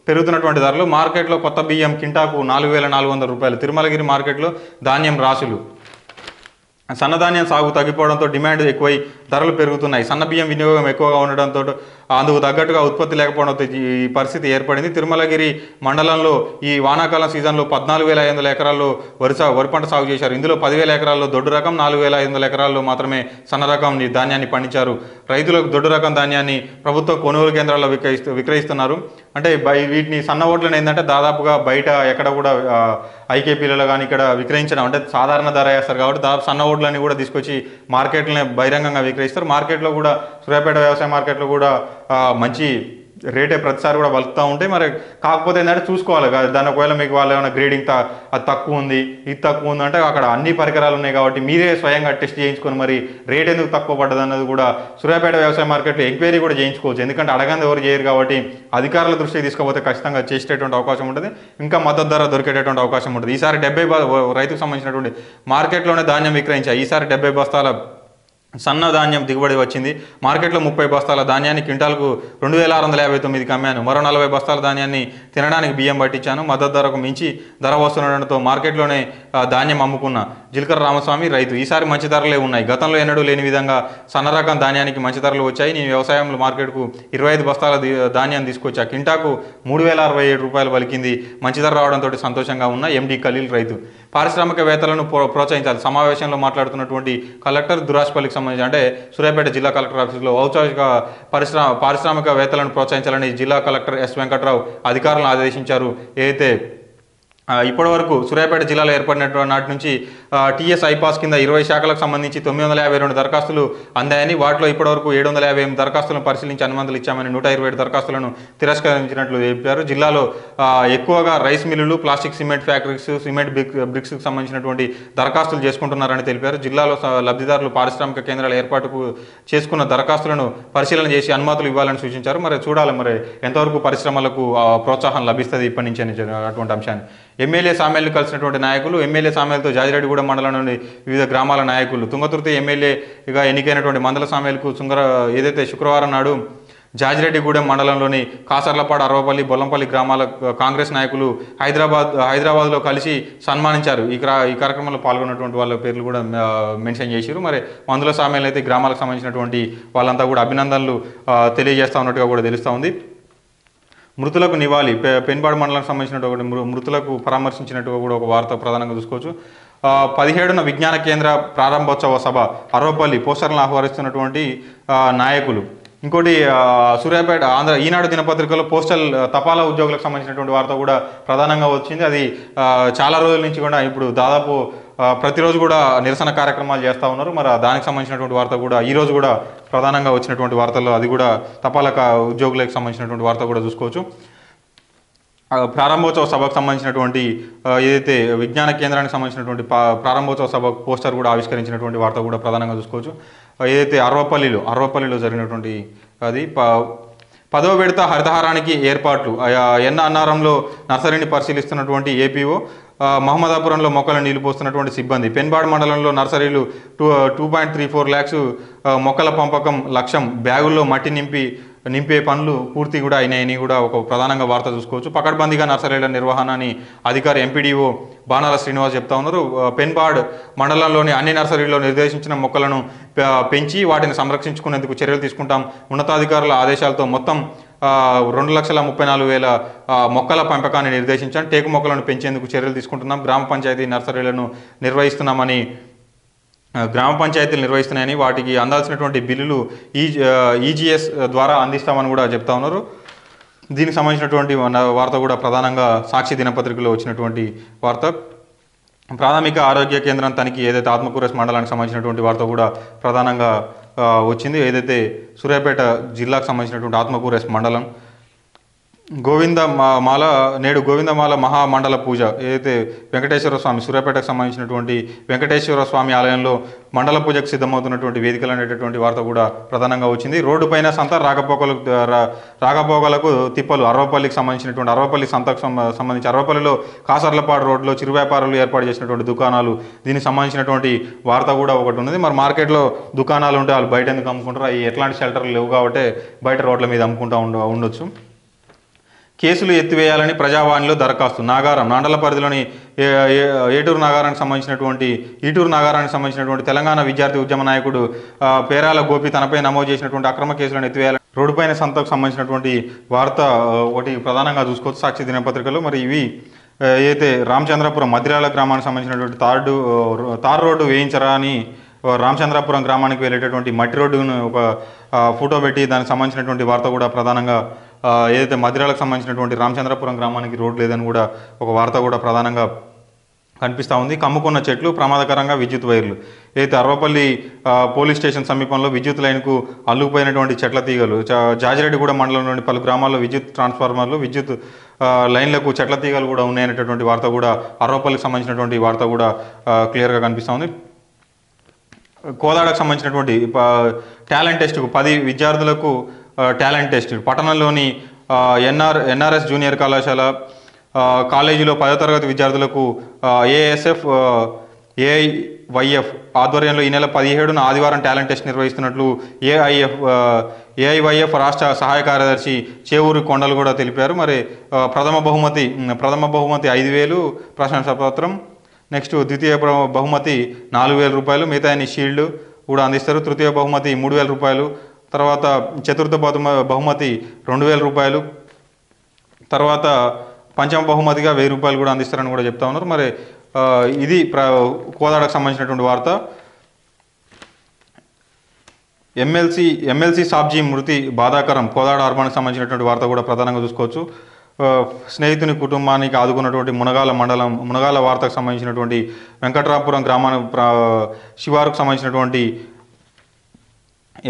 Speaker 1: పెరుగుతున్నటువంటి ధరలు. మార్కెట్లో కొత్త బియ్యం కింటాకు 4,400 రూపాయలు. తిరుమలగిరి మార్కెట్లో ధాన్యం రాశులు. సన్నధాన్యం సాగు తగ్గిపోవడంతో డిమాండ్ ఎక్కువై ధరలు పెరుగుతున్నాయి. సన్న బియ్యం వినియోగం ఎక్కువగా ఉండడంతో అందుకు తగ్గట్టుగా ఉత్పత్తి లేకపోవడంతో ఈ పరిస్థితి ఏర్పడింది. తిరుమలగిరి మండలంలో ఈ వానాకాలం సీజన్లో 14,500 ఎకరాల్లో వరి పంట సాగు చేశారు. ఇందులో 10,000 ఎకరాల్లో దొడ్డు రకం, 4,500 ఎకరాల్లో మాత్రమే సన్న రకం ధాన్యాన్ని పండించారు. రైతులకు దొడ్డు రకం ధాన్యాన్ని ప్రభుత్వ కొనుగోలు కేంద్రాల్లో విక్రయిస్తున్నారు. అంటే వీటిని సన్న ఓట్లను ఏంటంటే దాదాపుగా బయట ఎక్కడ కూడా ఐకేపీలలో కానీ ఇక్కడ విక్రయించడం అంటే సాధారణ ధర వేస్తారు కాబట్టి దాదాపు సన్న ఓట్లని కూడా తీసుకొచ్చి మార్కెట్లోనే బహిరంగంగా విక్రయిస్తారు. మార్కెట్లో కూడా సూర్యాపేట వ్యవసాయ మార్కెట్లో కూడా మంచి రేటే ప్రతిసారి కూడా వలుపుతూ ఉంటాయి. మరి కాకపోతే ఏంటంటే చూసుకోవాలి దాని ఒకవేళ మీకు వాళ్ళు ఏమైనా గ్రేడింగ్ అది తక్కువ ఉంది, ఇది తక్కువ ఉంది అంటే అక్కడ అన్ని పరికరాలు ఉన్నాయి కాబట్టి మీరే స్వయంగా టెస్ట్ చేయించుకొని మరి రేట్ ఎందుకు తక్కువ పడ్డది అన్నది కూడా సూర్యాపేట వ్యవసాయ మార్కెట్లో ఎంక్వైరీ కూడా చేయించుకోవచ్చు. ఎందుకంటే అడగంది ఎవరు చేయరు కాబట్టి అధికారుల దృష్టికి తీసుకపోతే ఖచ్చితంగా చేసేటటువంటి అవకాశం ఉంటుంది, ఇంకా మద్దతు ధర దొరికేటటువంటి అవకాశం ఉంటుంది. ఈసారి 70 రైతుకు సంబంధించినటువంటి మార్కెట్లోనే ధాన్యం విక్రయించాయి. ఈసారి 70 బస్తాల సన్న ధాన్యం దిగుబడి వచ్చింది. మార్కెట్లో 30 బస్తాల ధాన్యాన్ని క్వింటాల్కు 2,659కి అమ్మాను. మరో 40 బస్తాల ధాన్యాన్ని తినడానికి బియ్యం పట్టించాను. మద్దతు ధరకు మించి ధర వస్తుండడంతో మార్కెట్లోనే ధాన్యం అమ్ముకున్న జిల్కర రామస్వామి రైతు. ఈసారి మంచి ధరలే ఉన్నాయి. గతంలో ఎన్నడూ లేని విధంగా సన్న రకం ధాన్యానికి మంచి ధరలు వచ్చాయి. నేను వ్యవసాయంలో మార్కెట్కు 25 బస్తాల ధాన్యం తీసుకొచ్చా. కింటాకు 3,067 రూపాయలు పలికింది. మంచి ధర రావడంతో సంతోషంగా ఉన్న ఎండి ఖలీల్ రైతు. పారిశ్రామికవేత్తలను ప్రోత్సహించాలి. సమావేశంలో మాట్లాడుతున్నటువంటి కలెక్టర్ దురాష్పల్లికి సంబంధించి అంటే సూర్యాపేట జిల్లా కలెక్టర్ ఆఫీసులో ఔత్సాహిక పారిశ్రామికవేత్తలను ప్రోత్సహించాలని జిల్లా కలెక్టర్ ఎస్ వెంకట్రావు అధికారులను ఆదేశించారు. ఏదైతే ఇప్పటి వరకు సూర్యాపేట జిల్లాలో ఏర్పడినటువంటి నాటి నుంచి టీఎస్ ఐపాస్ కింద 20 శాఖలకు సంబంధించి 952 దరఖాస్తులు అందాయని, వాటిలో ఇప్పటివరకు 758 దరఖాస్తులను పరిశీలించి అనుమతులు ఇచ్చామని 127 దరఖాస్తులను తిరస్కరించినట్లు చెప్పారు. జిల్లాలో ఎక్కువగా రైస్ మిల్లులు, ప్లాస్టిక్ సిమెంట్ ఫ్యాక్టరీస్, సిమెంట్ బ్రిక్స్కి సంబంధించినటువంటి దరఖాస్తులు చేసుకుంటున్నారని తెలిపారు. జిల్లాలో లబ్ధిదారులు పారిశ్రామిక కేంద్రాల ఏర్పాటుకు చేసుకున్న దరఖాస్తులను పరిశీలన చేసి అనుమతులు ఇవ్వాలని సూచించారు. మరి చూడాలి మరి ఎంతవరకు పరిశ్రమలకు ప్రోత్సాహం లభిస్తుంది ఇప్పటి నుంచి అని అటువంటి అంశాన్ని. ఎమ్మెల్యే సామెల్ని కలిసినటువంటి నాయకులు, ఎమ్మెల్యే సామెలతో జాజిరెడ్డిగూడెం మండలంలోని వివిధ గ్రామాల నాయకులు. తుంగతుర్తి ఎమ్మెల్యేగా ఎన్నికైనటువంటి మందల సామెలకు ఏదైతే శుక్రవారం నాడు జాజిరెడ్డిగూడెం మండలంలోని కాసర్లపాడు, అరవపల్లి, బొల్లంపల్లి గ్రామాల కాంగ్రెస్ నాయకులు హైదరాబాద్లో కలిసి సన్మానించారు. ఈ కార్యక్రమంలో పాల్గొన్నటువంటి వాళ్ళ పేర్లు కూడా మెన్షన్ చేశారు. మరి మందుల సామెలు అయితే గ్రామాలకు సంబంధించినటువంటి వాళ్ళంతా కూడా అభినందనలు తెలియజేస్తూ ఉన్నట్టుగా కూడా తెలుస్తూ ఉంది. మృతులకు నివాళి, పెన్బాడు మండలానికి సంబంధించినటువంటి మృతులకు పరామర్శించినట్టుగా కూడా ఒక వార్త ప్రధానంగా చూసుకోవచ్చు. 17న విజ్ఞాన కేంద్ర ప్రారంభోత్సవ సభ, అరవపల్లి పోస్టర్లను ఆహ్వానిస్తున్నటువంటి నాయకులు. ఇంకోటి సూర్యాపేట ఈనాడు దినపత్రికలో పోస్టల్ తపాలా ఉద్యోగులకు సంబంధించినటువంటి వార్త కూడా ప్రధానంగా వచ్చింది. అది చాలా రోజుల నుంచి కూడా ఇప్పుడు దాదాపు ప్రతిరోజు కూడా నిరసన కార్యక్రమాలు చేస్తూ ఉన్నారు. మరి దానికి సంబంధించినటువంటి వార్త కూడా ఈరోజు కూడా ప్రధానంగా వచ్చినటువంటి వార్తల్లో అది కూడా తపాలా ఉద్యోగులకు సంబంధించినటువంటి వార్త కూడా చూసుకోవచ్చు. ప్రారంభోత్సవ సభకు సంబంధించినటువంటి ఏదైతే విజ్ఞాన కేంద్రానికి సంబంధించినటువంటి ప్రారంభోత్సవ సభ పోస్టర్ కూడా ఆవిష్కరించినటువంటి వార్త కూడా ప్రధానంగా చూసుకోవచ్చు. ఏదైతే అరవపల్లిలో జరిగినటువంటి అది 10వ విడత హరితహారానికి ఏర్పాట్లు, అన్నారంలో నర్సరీని పరిశీలిస్తున్నటువంటి ఏపీఓ, మహమ్మదాపురంలో మొక్కలను నీళ్లు పోస్తున్నటువంటి సిబ్బంది, పెన్బాడ్ మండలంలో నర్సరీలు 2.34 lakhs మొక్కల పంపకం లక్ష్యం, బ్యాగుల్లో మట్టి నింపే పనులు పూర్తి కూడా అయినాయని కూడా ఒక ప్రధానంగా వార్త చూసుకోవచ్చు. పకడ్బందీగా నర్సరీల నిర్వహణ అని అధికారి ఎంపీడీఓ బాణాల శ్రీనివాస్ చెప్తా ఉన్నారు. పెన్బాడ్ మండలంలోని అన్ని నర్సరీల్లో నిర్దేశించిన మొక్కలను పెంచి వాటిని సంరక్షించుకునేందుకు చర్యలు తీసుకుంటాం. ఉన్నతాధికారుల ఆదేశాలతో మొత్తం 2,34,000 మొక్కల పెంపకాన్ని నిర్దేశించాం. టేకు మొక్కలను పెంచేందుకు చర్యలు తీసుకుంటున్నాం. గ్రామ పంచాయతీలు నిర్వహిస్తున్నాయని వాటికి అందాల్సినటువంటి బిల్లులు ఈజీఎస్ ద్వారా అందిస్తామని కూడా చెప్తా ఉన్నారు. దీనికి సంబంధించినటువంటి వార్త కూడా ప్రధానంగా సాక్షి దినపత్రికలో వచ్చినటువంటి వార్త. ప్రాథమిక ఆరోగ్య కేంద్రం తనిఖీ, ఏదైతే ఆత్మకూరు మండలానికి సంబంధించినటువంటి వార్త కూడా ప్రధానంగా వచ్చింది. ఏదైతే సూర్యాపేట జిల్లాకు సంబంధించినటువంటి ఆత్మకూరు మండలం నేడు గోవిందమాల మహామండల పూజ, ఏదైతే వెంకటేశ్వర స్వామి సూర్యాపేటకు సంబంధించినటువంటి వెంకటేశ్వర స్వామి ఆలయంలో మండల పూజకు సిద్ధమవుతున్నటువంటి వేదికలు అనేటటువంటి వార్త కూడా ప్రధానంగా వచ్చింది. రోడ్డుపైన సంత రాకపోకలకు తిప్పలు, అరవపల్లికి సంబంధించినటువంటి అరవపల్లి సంతకు సంబంధించి అరవపల్లిలో కాసర్లపాడు రోడ్లో చిరు వ్యాపారులు ఏర్పాటు చేసినటువంటి దుకాణాలు, దీనికి సంబంధించినటువంటి వార్త కూడా ఒకటి ఉన్నది. మరి మార్కెట్లో దుకాణాలు ఉంటే వాళ్ళు బయట ఎందుకు అమ్ముకుంటారు? అవి ఎట్లాంటి షెల్టర్లు లేవు కాబట్టి బయట రోడ్ల మీద అమ్ముకుంటూ ఉండొచ్చు. కేసులు ఎత్తివేయాలని ప్రజావాణిలో దరఖాస్తు, నాగారం మండల పరిధిలోని ఈటూరు నాగారానికి సంబంధించినటువంటి తెలంగాణ విద్యార్థి ఉద్యమ నాయకుడు పేరాల గోపి తనపై నమోదు చేసినటువంటి అక్రమ కేసులను ఎత్తివేయాలని రోడ్డుపైన సంతకు సంబంధించినటువంటి వార్త ఒకటి ప్రధానంగా చూసుకోవచ్చు సాక్షి దినపత్రికలో. మరి ఇవి ఏదైతే రామచంద్రపురం మద్రాల గ్రామానికి సంబంధించినటువంటి తార్ రోడ్డు వేయించరా అని రామచంద్రపురం గ్రామానికి వెళ్ళేటటువంటి మట్టి రోడ్డును ఒక ఫోటో పెట్టి దానికి సంబంధించినటువంటి వార్త కూడా ప్రధానంగా ఏదైతే మద్రాలకు సంబంధించినటువంటి రామచంద్రపురం గ్రామానికి రోడ్ లేదని కూడా ఒక వార్త కూడా ప్రధానంగా కనిపిస్తూ ఉంది. కమ్ముకున్న చెట్లు ప్రమాదకరంగా విద్యుత్ వైర్లు, ఏదైతే అరవపల్లి పోలీస్ స్టేషన్ సమీపంలో విద్యుత్ లైన్కు అల్లుకుపోయినటువంటి చెట్ల తీగలు, జాజిరెడ్డిగూడెం మండలంలోని పలు గ్రామాల్లో విద్యుత్ ట్రాన్స్ఫార్మర్లు, విద్యుత్ లైన్లకు చెట్ల తీగలు కూడా ఉన్నాయనేటటువంటి వార్త కూడా అరవపల్లికి సంబంధించినటువంటి వార్త కూడా క్లియర్గా కనిపిస్తూ ఉంది. కోదాడకు సంబంధించినటువంటి టాలెంట్ టెస్ట్కు 10 విద్యార్థులకు టాలెంట్ టెస్ట్, పట్టణంలోని ఎన్ఆర్ఎస్ జూనియర్ కళాశాల కాలేజీలో 10వ తరగతి విద్యార్థులకు ఏఎస్ఎఫ్ ఏఐవైఎఫ్ ఆధ్వర్యంలో ఈ నెల 17న ఆదివారం టాలెంట్ టెస్ట్ నిర్వహిస్తున్నట్లు ఏఐవైఎఫ్ రాష్ట్ర సహాయ కార్యదర్శి చేవూరు కొండలు కూడా తెలిపారు. మరి ప్రథమ బహుమతి 5,000 ప్రశంసాపత్రం, నెక్స్ట్ ద్వితీయ బహుమతి 4,000 రూపాయలు, మిగతా షీల్డ్ కూడా అందిస్తారు. తృతీయ బహుమతి 3,000 రూపాయలు, తర్వాత చతుర్థ బహుమతి 2,000 రూపాయలు, తర్వాత పంచమ బహుమతిగా 1,000 రూపాయలు కూడా అందిస్తారని కూడా చెప్తా ఉన్నారు. మరి ఇది కోదాడకు సంబంధించినటువంటి వార్త. ఎమ్మెల్సీ సాబ్జీ మృతి బాధాకరం, కోదాడ అర్బన్కి సంబంధించినటువంటి వార్త కూడా ప్రధానంగా చూసుకోవచ్చు. స్నేహితుని కుటుంబానికి ఆదుకున్నటువంటి మునగాల వార్తకు సంబంధించినటువంటి వెంకట్రాపురం శివారుకు సంబంధించినటువంటి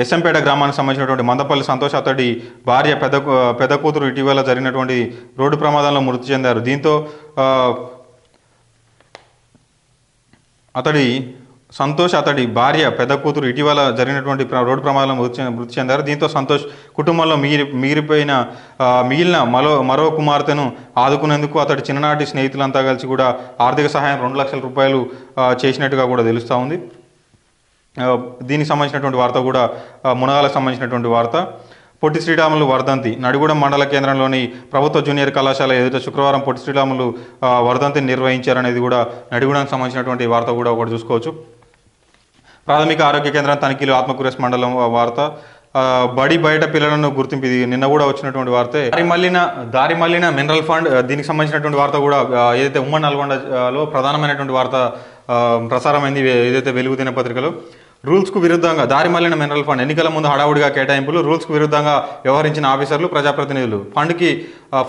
Speaker 1: ఎస్ఎంపేట గ్రామానికి సంబంధించినటువంటి మందపల్లి సంతోష్ అతడి భార్య పెద్ద కూతురు ఇటీవల జరిగినటువంటి రోడ్డు ప్రమాదంలో మృతి చెందారు. దీంతో అతడి సంతోష్ అతడి భార్య పెద్ద కూతురు ఇటీవల జరిగినటువంటి రోడ్డు ప్రమాదంలో మృతి చెందారు. దీంతో సంతోష్ కుటుంబంలో మిగిలిన మరో కుమార్తెను ఆదుకునేందుకు అతడి చిన్ననాటి స్నేహితులంతా కలిసి కూడా ఆర్థిక సహాయం 2 లక్షల రూపాయలు చేసినట్టుగా కూడా తెలుస్తూ ఉంది. దీనికి సంబంధించినటువంటి వార్త కూడా మునగాలకు సంబంధించినటువంటి వార్త. పొట్టి శ్రీరాములు వర్ధంతి నడిగూడెం మండల కేంద్రంలోని ప్రభుత్వ జూనియర్ కళాశాల ఎదుట శుక్రవారం పొట్టి శ్రీరాములు వర్ధంతిని నిర్వహించారనేది కూడా నడిగూడెంకి సంబంధించినటువంటి వార్త కూడా ఒకటి చూసుకోవచ్చు. ప్రాథమిక ఆరోగ్య కేంద్రం తనిఖీలు ఆత్మకూరేస్ మండలం వార్త. బడి బయట పిల్లలను గుర్తింపు, ఇది నిన్న కూడా వచ్చినటువంటి వార్తే. దారి మళ్ళిన మినరల్ ఫండ్, దీనికి సంబంధించినటువంటి వార్త కూడా ఏదైతే ఉమ్మడి నల్గొండలో ప్రధానమైనటువంటి వార్త ప్రసారమైంది ఏదైతే వెలుగు దినపత్రికలో. రూల్స్కు విరుద్ధంగా దారి మళ్ళిన మినరల్ ఫండ్, ఎన్నికల ముందు హడావుడిగా కేటాయింపులు, రూల్స్కు విరుద్ధంగా వ్యవహరించిన ఆఫీసర్లు ప్రజాప్రతినిధులు.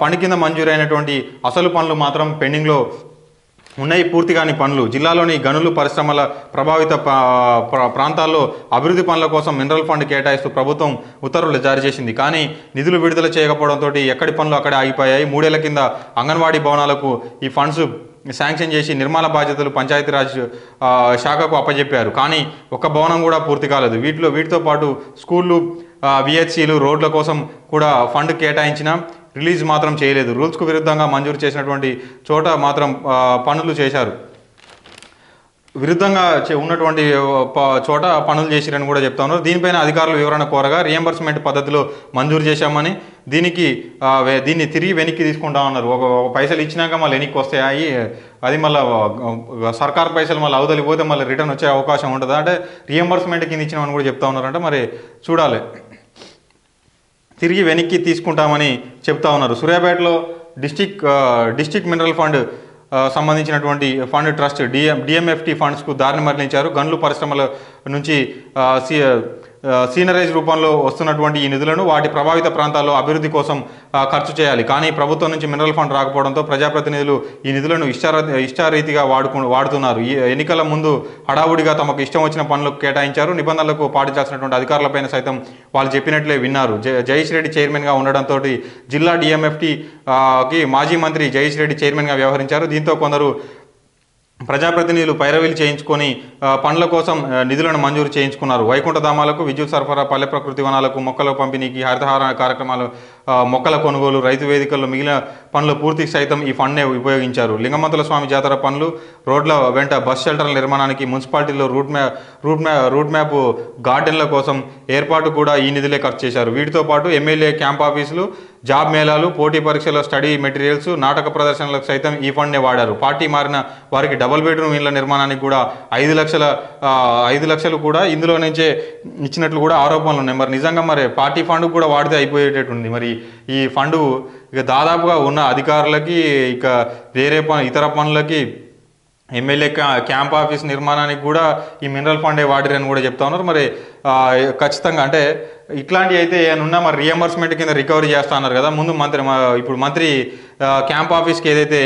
Speaker 1: ఫండ్ కింద మంజూరైనటువంటి అసలు పనులు మాత్రం పెండింగ్లో ఉన్నాయి. పూర్తిగాని పనులు. జిల్లాలోని గనులు పరిశ్రమల ప్రభావిత ప్రాంతాల్లో అభివృద్ధి పనుల కోసం మినరల్ ఫండ్ కేటాయిస్తూ ప్రభుత్వం ఉత్తర్వులు జారీ చేసింది. కానీ నిధులు విడుదల చేయకపోవడంతో ఎక్కడి పనులు అక్కడే ఆగిపోయాయి. 3 ఏళ్ల కింద అంగన్వాడీ భవనాలకు ఈ ఫండ్స్ శాంక్షన్ చేసి నిర్మాణ బాధ్యతలు పంచాయతీరాజ్ శాఖకు అప్పజెప్పారు. కానీ ఒక్క భవనం కూడా పూర్తి కాలేదు. వీటితో పాటు స్కూళ్ళు, విహెచ్సిలు, రోడ్ల కోసం కూడా ఫండ్ కేటాయించిన రిలీజ్ మాత్రం చేయలేదు. రూల్స్కు విరుద్ధంగా మంజూరు చేసినటువంటి చోట మాత్రం పనులు చేశారు. విరుద్ధంగా ఉన్నటువంటి చోట పనులు చేసిరని కూడా చెప్తా ఉన్నారు. దీనిపైన అధికారులు వివరణ కోరగా రియంబర్స్మెంట్ పద్ధతిలో మంజూరు చేశామని, దీన్ని తిరిగి వెనక్కి తీసుకుంటా ఉన్నారు. ఒక పైసలు ఇచ్చినాక మళ్ళీ వెనక్కి వస్తాయి, అది మళ్ళీ సర్కార్ పైసలు మళ్ళీ అవతలి పోతే మళ్ళీ రిటర్న్ వచ్చే అవకాశం ఉంటుంది. అంటే రియంబర్స్మెంట్ కింద ఇచ్చినామని కూడా చెప్తా ఉన్నారంటే మరి చూడాలి. తిరిగి వెనక్కి తీసుకుంటామని చెప్తా ఉన్నారు. సూర్యాపేటలో డిస్టిక్ మినరల్ ఫండ్ సంబంధించినటువంటి ఫండ్ ట్రస్ట్ డిఎంఎఫ్టి ఫండ్స్కు దారిని మరలించారు. గన్లు పరిశ్రమల నుంచి సీనరైజ్ రూపంలో వస్తున్నటువంటి ఈ నిధులను వాటి ప్రభావిత ప్రాంతాల్లో అభివృద్ధి కోసం ఖర్చు చేయాలి. కానీ ప్రభుత్వం నుంచి మినరల్ ఫండ్ రాకపోవడంతో ప్రజాప్రతినిధులు ఈ నిధులను ఇష్టారీతిగా వాడుతున్నారు. ఈ ఎన్నికల ముందు హడావుడిగా తమకు ఇష్టం వచ్చిన పనులకు కేటాయించారు. నిబంధనలకు పాటించాల్సినటువంటి అధికారులపైన సైతం వాళ్ళు చెప్పినట్లే విన్నారు. జయేష్ రెడ్డి చైర్మన్గా ఉండడంతో జిల్లా డిఎంఎఫ్టికి మాజీ మంత్రి జయేష్ రెడ్డి చైర్మన్గా వ్యవహరించారు. దీంతో కొందరు ప్రజాప్రతినిధులు పైరవీలు చేయించుకొని పనుల కోసం నిధులను మంజూరు చేయించుకున్నారు. వైకుంఠధామాలకు, విద్యుత్ సరఫరా, పల్లె ప్రకృతి వనాలకు, మొక్కల పంపిణీకి, హరితహార కార్యక్రమాలు, మొక్కల కొనుగోలు, రైతు వేదికల్లో మిగిలిన పనుల పూర్తికి సైతం ఈ ఫండ్నే ఉపయోగించారు. లింగమంతుల స్వామి జాతర పనులు, రోడ్ల వెంట బస్ షెల్టర్ల నిర్మాణానికి, మున్సిపాలిటీలో రూట్ మ్యాప్ గార్డెన్ల కోసం ఏర్పాటు కూడా ఈ నిధులే ఖర్చు చేశారు. వీటితో పాటు ఎమ్మెల్యే క్యాంప్ ఆఫీసులు, జాబ్ మేళాలు, పోటీ పరీక్షల స్టడీ మెటీరియల్స్, నాటక ప్రదర్శనలకు సైతం ఈ ఫండ్నే వాడారు. పార్టీ మారిన వారికి డబుల్ బెడ్రూమ్ ఇళ్ల నిర్మాణానికి కూడా 5 లక్షలు కూడా ఇందులో నుంచే ఇచ్చినట్లు కూడా ఆరోపణలు ఉన్నాయి. మరి నిజంగా మరి పార్టీ ఫండ్ కూడా వాడితే అయిపోయేటట్టుంది. మరి ఈ ఫండ్ ఇక దాదాపుగా ఉన్న అధికారులకి, ఇక వేరే ఇతర పనులకి, ఎమ్మెల్యే క్యాంప్ ఆఫీస్ నిర్మాణానికి కూడా ఈ మినరల్ ఫండే వాడిరని కూడా చెప్తా ఉన్నారు. మరి ఖచ్చితంగా అంటే ఇట్లాంటివి అయితే ఏమన్నా మరి రియంబర్స్మెంట్ కింద రికవరీ చేస్తా ఉన్నారు కదా. ముందు ఇప్పుడు మంత్రి క్యాంప్ ఆఫీస్కి ఏదైతే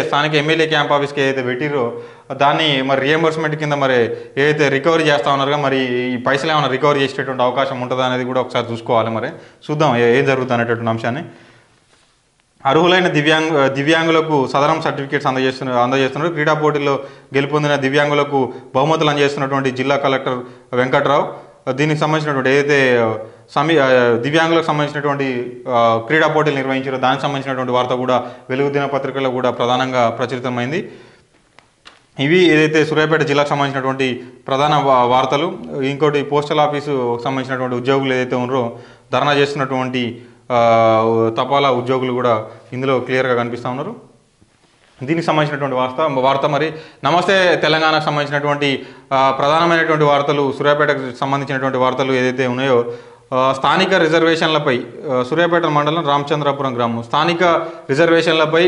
Speaker 1: స్థానిక ఎమ్మెల్యే క్యాంప్ ఆఫీస్కి ఏదైతే పెట్టిరో దాన్ని మరి రియంబర్స్మెంట్ కింద మరి ఏదైతే రికవరీ చేస్తా ఉన్నారుగా, మరి ఈ పైసలు ఏమైనా రికవరీ చేసేటటువంటి అవకాశం ఉంటుందా అనేది కూడా ఒకసారి చూసుకోవాలి. మరి చూద్దాం ఏం జరుగుతుంది అనేటటువంటి అంశాన్ని. అర్హులైన దివ్యాంగులకు సదరం సర్టిఫికేట్స్ అందజేస్తున్నారు. క్రీడా పోటీల్లో గెలుపొందిన దివ్యాంగులకు బహుమతులు అందజేస్తున్నటువంటి జిల్లా కలెక్టర్ వెంకట్రావు. దీనికి సంబంధించినటువంటి ఏదైతే దివ్యాంగులకు సంబంధించినటువంటి క్రీడా పోటీలు నిర్వహించారో దానికి సంబంధించినటువంటి వార్త కూడా వెలుగు దినపత్రికలో కూడా ప్రధానంగా ప్రచురితమైంది. ఇవి ఏదైతే సూర్యాపేట జిల్లాకు సంబంధించినటువంటి ప్రధాన వార్తలు. ఇంకోటి పోస్టల్ ఆఫీసు సంబంధించినటువంటి ఉద్యోగులు ఏదైతే ఉన్నారో ధర్నా చేస్తున్నటువంటి తపాలా ఉద్యోగులు కూడా ఇందులో క్లియర్గా కనిపిస్తూ ఉన్నారు. దీనికి సంబంధించినటువంటి వార్త మరి నమస్తే తెలంగాణకు సంబంధించినటువంటి ప్రధానమైనటువంటి వార్తలు, సూర్యాపేటకు సంబంధించినటువంటి వార్తలు ఏదైతే ఉన్నాయో స్థానిక రిజర్వేషన్లపై సూర్యాపేట మండలం రామచంద్రాపురం గ్రామం స్థానిక రిజర్వేషన్లపై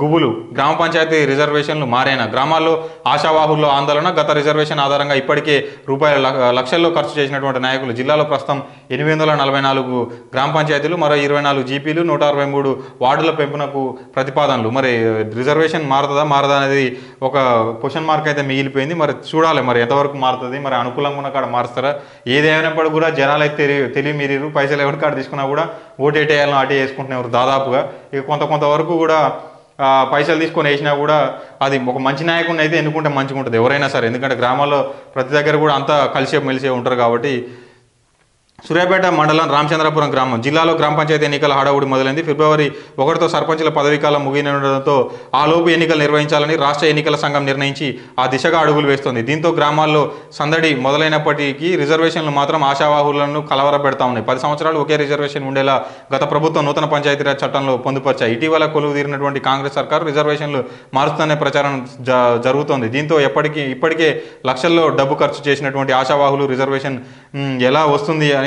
Speaker 1: గుబులు. గ్రామ పంచాయతీ రిజర్వేషన్లు మారేనా? గ్రామాల్లో ఆశావాహుల్లో ఆందోళన. గత రిజర్వేషన్ ఆధారంగా ఇప్పటికే లక్షల్లో ఖర్చు చేసినటువంటి నాయకులు. జిల్లాలో ప్రస్తుతం 844 గ్రామ పంచాయతీలు, మరో 24 జీపీలు, 163 వార్డుల పెంపునకు ప్రతిపాదనలు. మరి రిజర్వేషన్ మారదా అనేది ఒక క్వశ్చన్ మార్క్ అయితే మిగిలిపోయింది. మరి చూడాలి మరి ఎంతవరకు మారుతుంది, మరి అనుకూలంగా ఉన్న కాడ మారుస్తారా? ఏదేమైనప్పుడు కూడా జనాలు అయితే తెలియమీరు పైసలు ఎవరి కాడ తీసుకున్నా కూడా ఓటు ఎటేయాలని అటే వేసుకుంటున్నారు దాదాపుగా. ఇక కొంతవరకు కూడా పైసలు తీసుకొని వేసినా కూడా అది ఒక మంచి నాయకుడిని అయితే ఎన్నుకుంటే మంచిగా ఉంటుంది ఎవరైనా సరే. ఎందుకంటే గ్రామాల్లో ప్రతి దగ్గర కూడా అంతా కలిసే మెలిసే ఉంటారు కాబట్టి. సూర్యాపేట మండలం రామచంద్రపురం గ్రామం జిల్లాలో గ్రామ పంచాయతీ ఎన్నికల హడావుడి మొదలైంది. ఫిబ్రవరి 1తో సర్పంచుల పదవీకాలం ముగియనుండడంతో ఆలోపు ఎన్నికలు నిర్వహించాలని రాష్ట్ర ఎన్నికల సంఘం నిర్ణయించి ఆ దిశగా అడుగులు వేస్తోంది. దీంతో గ్రామాల్లో సందడి మొదలైనప్పటికీ రిజర్వేషన్లు మాత్రం ఆశావాహులను కలవరపెడతా ఉన్నాయి. 10 సంవత్సరాలు ఒకే రిజర్వేషన్ ఉండేలా గత ప్రభుత్వం నూతన పంచాయతీరాజ్ చట్టంలో పొందుపరిచాయి. ఇటీవల కొలువు తీరినటువంటి కాంగ్రెస్ సర్కారు రిజర్వేషన్లు మారుస్తుందనే ప్రచారం జరుగుతోంది. దీంతో ఇప్పటికే లక్షల్లో డబ్బు ఖర్చు చేసినటువంటి ఆశావాహులు రిజర్వేషన్ ఎలా వస్తుంది అని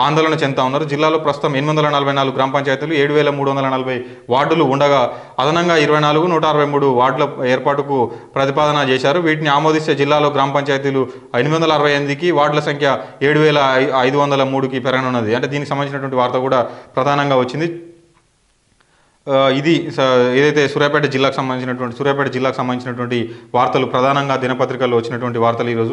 Speaker 1: ఆందోళన చెందుతా ఉన్నారు. జిల్లాలో ప్రస్తుతం 844 గ్రామ పంచాయతీలు 7340 వార్డులు ఉండగా అదనంగా 24 163 వార్డుల ఏర్పాటుకు ప్రతిపాదన చేశారు. వీటిని ఆమోదిస్తే జిల్లాలో గ్రామ పంచాయతీలు 868కి వార్డుల సంఖ్య 7503కి పెరగనున్నది. అంటే దీనికి సంబంధించినటువంటి వార్త కూడా ప్రధానంగా వచ్చింది. ఇది ఏదైతే సూర్యాపేట జిల్లాకు సంబంధించినటువంటి వార్తలు ప్రధానంగా దినపత్రికల్లో వచ్చినటువంటి వార్తలు ఈరోజు.